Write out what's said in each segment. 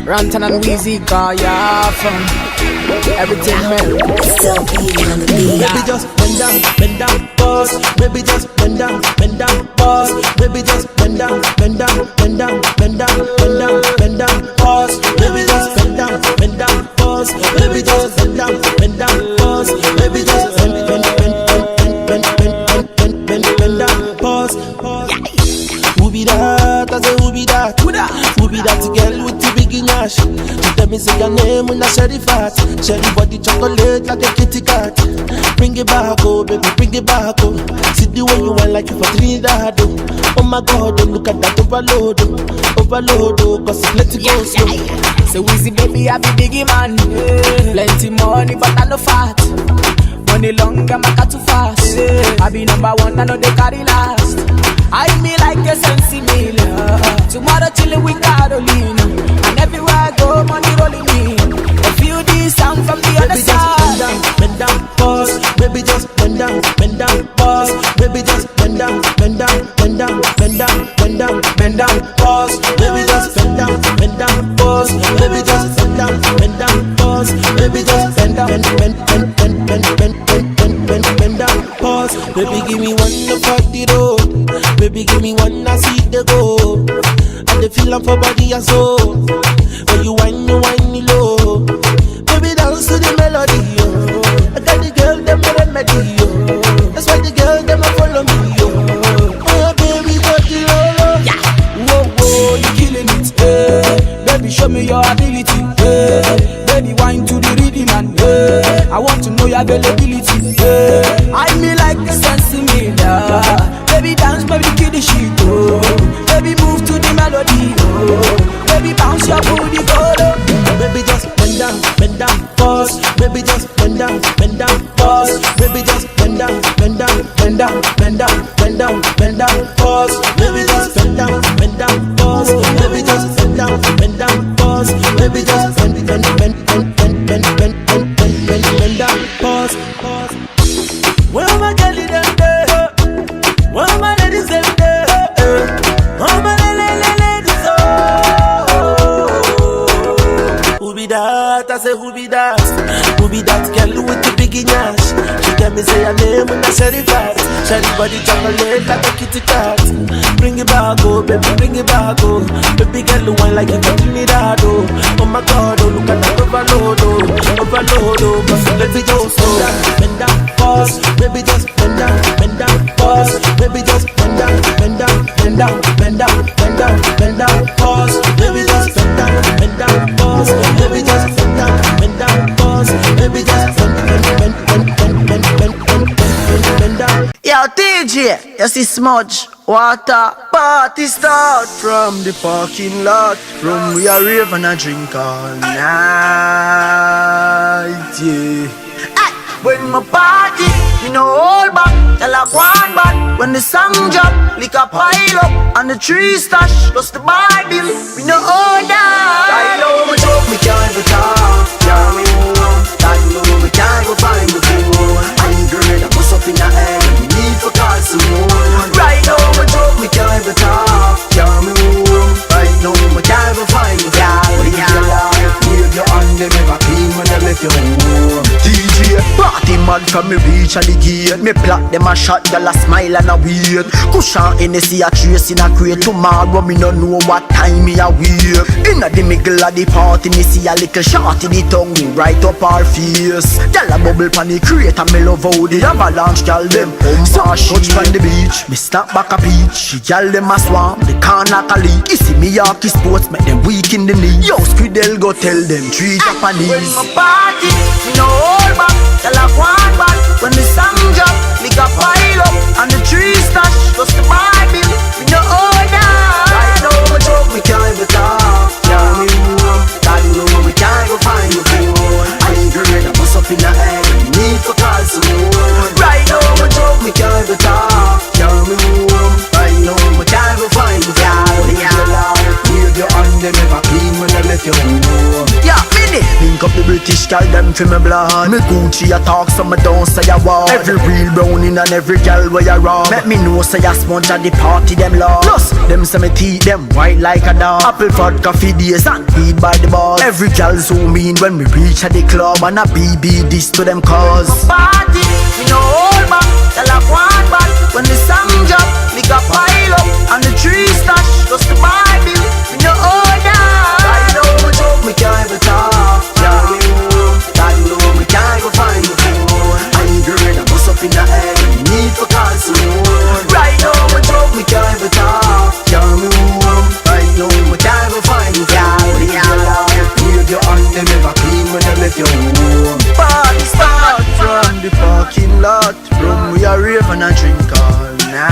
Rantan and Weezy got ya from everything man. Still beating on the beat. Baby just bend down, pause. Baby just bend down, pause. Baby just bend down, pause. Baby just bend down, pause. Baby just bend down, pause. Baby just bend down, pause. Who be that? I say who be that? Who be that girl with the big nash? She tell me say your name when I sherry fat. Sherry body chocolate like a kitty cat. Bring it back, oh baby, bring it back, oh. See the way you want like you for Trinidad, oh. Oh my God, oh, look at that overload, oh, cause let it go slow. So Weezy baby, I be biggie man. Plenty money but I no fat. Money long and I got too fast. I be number one, I know they carry last. I me like a sensi meal. Tomorrow chillin' with Carolina. And everywhere I go, money rolling in. I feel this sound from the other side. Bend down, pause. Baby just bend down, pause. Baby just bend down, pause. Baby just bend down, pause. Baby just bend down, pause. Baby just bend down, pause. Baby give me one to fuck the road. Baby give me one I see the go. And the feeling for body and soul. When you whine low. Baby dance to the melody, yo. I got the girl them a remedy, yo. That's why the girl them a follow me, yo. Oh baby got the lolo. Whoa, you killing it, baby show me your ability, baby wine to the rhythm and I want to know your availability, I me like a sensi meal, baby dance, baby kill the shit, oh. Baby move to the melody, oh. Baby bounce your booty, go. Baby just bend down, pause. Baby just bend down, pause. Baby just bend down, pause. Baby just bend down, pause. Baby just bend down, pause. Baby just bend down, pause. Where my girl is there? Where my ladies them there? Where my ladies Who be that? I say who be that? Who be that girl with the big nash? She tell me say her name when I sherry fat. Sherry body chocolate like a kitty cat. Bring it back, oh baby, bring it back, oh. Baby girl wine like you got Trinidad, oh. Oh my God, oh look at that overload, oh. Cause let me just bend down, pause. Baby just bend down, pause. Baby just bend down, pause. Baby just bend down, pause. Baby just bend down, pause. Baby just bend down. Yo, DJ, you see smudge, water, party start from the parking lot. From we are rave and a drink all night, yeah. Hey, when my party, me no hold back, tell a one back. When the song drop, lick a pile up, and the tree stash, plus the Bible, we no hold that. I know me joke, me can't go talk, yeah, me I know me can't go find the phone. I'm girl, I bust up in the air, me need for call someone. Right now, me joke, me can't go talk, yeah, me right now, me can't go find the phone. Leave your hand, them never clean when I left your home. DJ, party mad from me reach at the gate. Me block them a shot, y'all a smile and a wait. Cushion Hennessy a trace in a crate. Tomorrow me no know what time me a wake. Inna the middle of the party, me see a little shot in the tongue right up our face. Y'all a bubble pan the crate and me love how the avalanche y'all them pump and touch from the beach. Me snap back a peach, y'all them a swamp, the corner a leak. You see me Yorkie sports make them weak in the knee. Yo Squidel go tell them 3 Japanese. When my party, no hold back, tell a one back. When the song drop, lick a pile up, and the tree stash, plus the Bible, we no hold that. I know me joke, me can't even talk, yeah me God know me can't go find the phone. I'm girl, I bust up in the air, need for call someone. Right now me joke, me can't even talk, yeah me I know me can't go find the phone. Leave your hand, them never clean when I left your home. Yeah, minute, link up the British rich gal them fi me blood. Me Gucci a talk so me don't say a word. Every real browning and every gal where you rob. Make me know say a sponge at the party them love. Plus them say me teeth them white like a dog. Apple vodka for days and weed by the bar. Every gal zoom in when we reach at the club and a BB this to them cause Party, me no hold back. Tell a one back. When the song drop, lick a pile up. And the tree stash, just the Bible. Me no hold down. I know my joke, me can't even talk. Yeah, me home. I know me can't go find my phone. I ain't girl, I bust up in the head. Need for call someone. Right now my joke, me can't even talk. Yeah, me home. I know me can't go find my phone. Leave your hand, them ever clean when they left your home. Party start from the parking lot. Rum we a rave and a drink all night,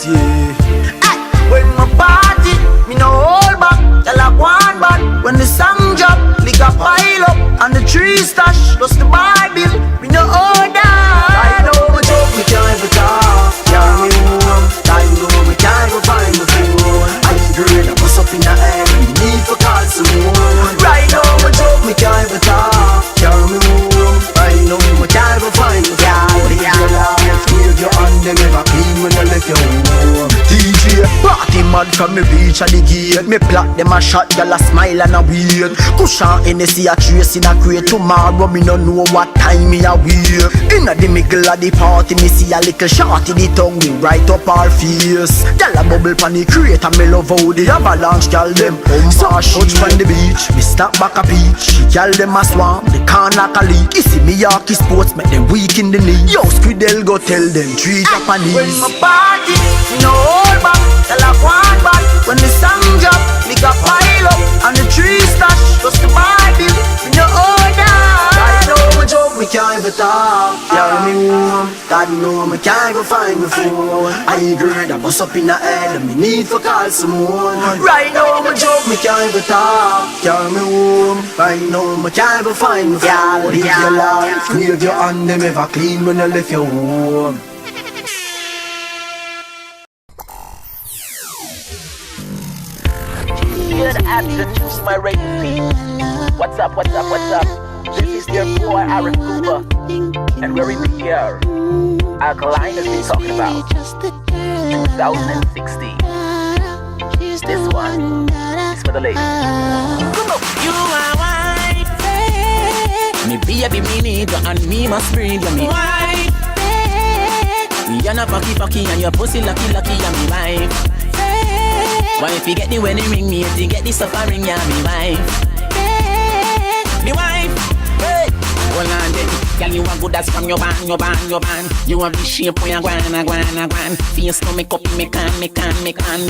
yeah. When my party, me no hold back. Tell a one back. When the song drop, lick a pile up. And the tree stash, just the Bible. Me no hold down. I know my joke, me can't even talk. Yeah, me home. I know me can't go find my phone. I ain't girl, I bust up in the head. Need for call someone. Right now my joke, me can't even talk. Yeah, me home. I know me can't go find my phone. Leave your hand, them ever clean when I left your home. DJ, party mad from me reach at the gate. Me plot them a shot, y'all a smile and a wait. Cushion Hennessy a trace in a crate. Tomorrow me no know what time me a wait. Inna the middle of the party, me see a little shorty the tongue me right up her face. Y'all a bubble pan the crate and me love how the avalanche y'all them so touch from the beach. Me snap back a peach. Y'all them a swamp, they can't knock a leak. You see me Yorkie sports, make them weak in the knee. Yo, Squidel go tell them 3 Japanese. When my party, me no hold back. Tell a one back. When the song drop, lick a pile up. And the tree stash, just the Bible. Me no hold down. I know my joke, me can't even talk. Yeah, me home. God know me can't even find my phone. I ain't girl, I bust up in the head and me need for call someone. Right now my joke, me can't even talk. Yeah, me home. I know me can't even find my phone. Live your life, wave your hand, them ever clean when you left your home. Good afternoon, my rating team. What's up, what's up, what's up? This is your boy, Aaron Cooper. And we're in the year Alkaline has been talking about 2016. This one is for the ladies. You are white. Me baby, me need you and me must bring you me. White. You're not fucky and your pussy lucky and me wife. Why if you get the wedding ring, me if you get the suffering, yeah, me wife. Me wife, hey. Hold on then, girl, you are good as from your band. You have the shape where you gwan. Face to make up, me can.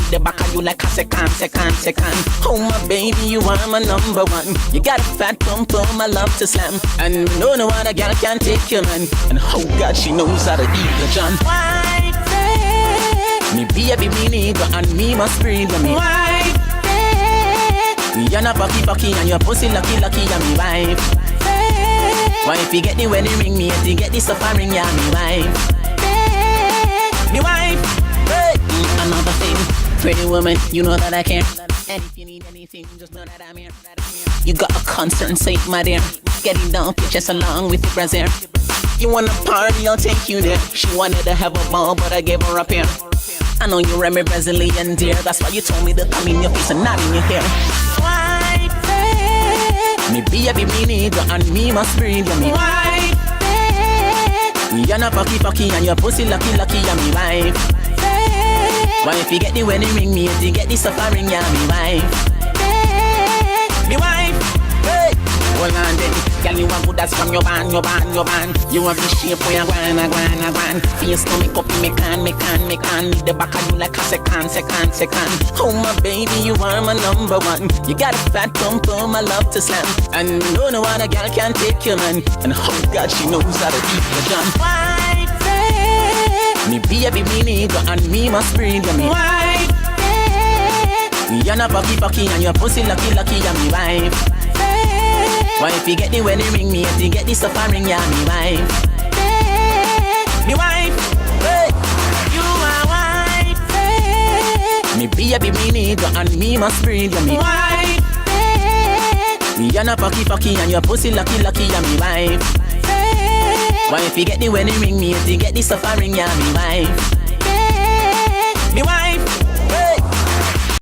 The back of you like a second. Oh my baby, you are my number one. You got a fat pump, I love to slam. And no other girl can take your man. And oh God, she knows how to eat the John. Me baby, me need you and me must breed you me. Wife. You're not fucky and your pussy lucky and me wife. Why if you get the wedding ring, me if you get the suffering, yeah, me wife. Me wife. Hey. Another thing, pretty woman, you know that I care. And if you need anything, just know that I'm here. You got a concern, say my dear. Getting down pictures along with your brassiere. You want a party, I'll take you there. She wanted to have a ball, but I gave her up here. I know you remember Brazilian dear. That's why you told me to come in your face and not in your hair. White. Me baby, me need you and me must breed you me. White. You're not fucky and your pussy lucky and me wife. Why if you get the wedding ring, me if you get the suffering, yeah, me wife. Me wife. Hey. Hold on then, girl, you are good as from your band. You have the shape where you gwan. Face to make up, me can. The back of you like a second. Oh my baby, you are my number one. You got a fat pump, I love to slam. And no other girl can take your man. And oh God, she knows how to eat the John. White. Me baby, me need you and me must breed you me. White. You're not fucky and your pussy lucky and me wife. Why if you get the wedding ring, me if you get the suffering, yeah, me wife. Me wife, hey. You are white. Me baby, me need you and me must breed you me. White. Me and a fucky and your pussy lucky and me wife. Why if you get the wedding ring, me if you get the suffering, yeah, me wife.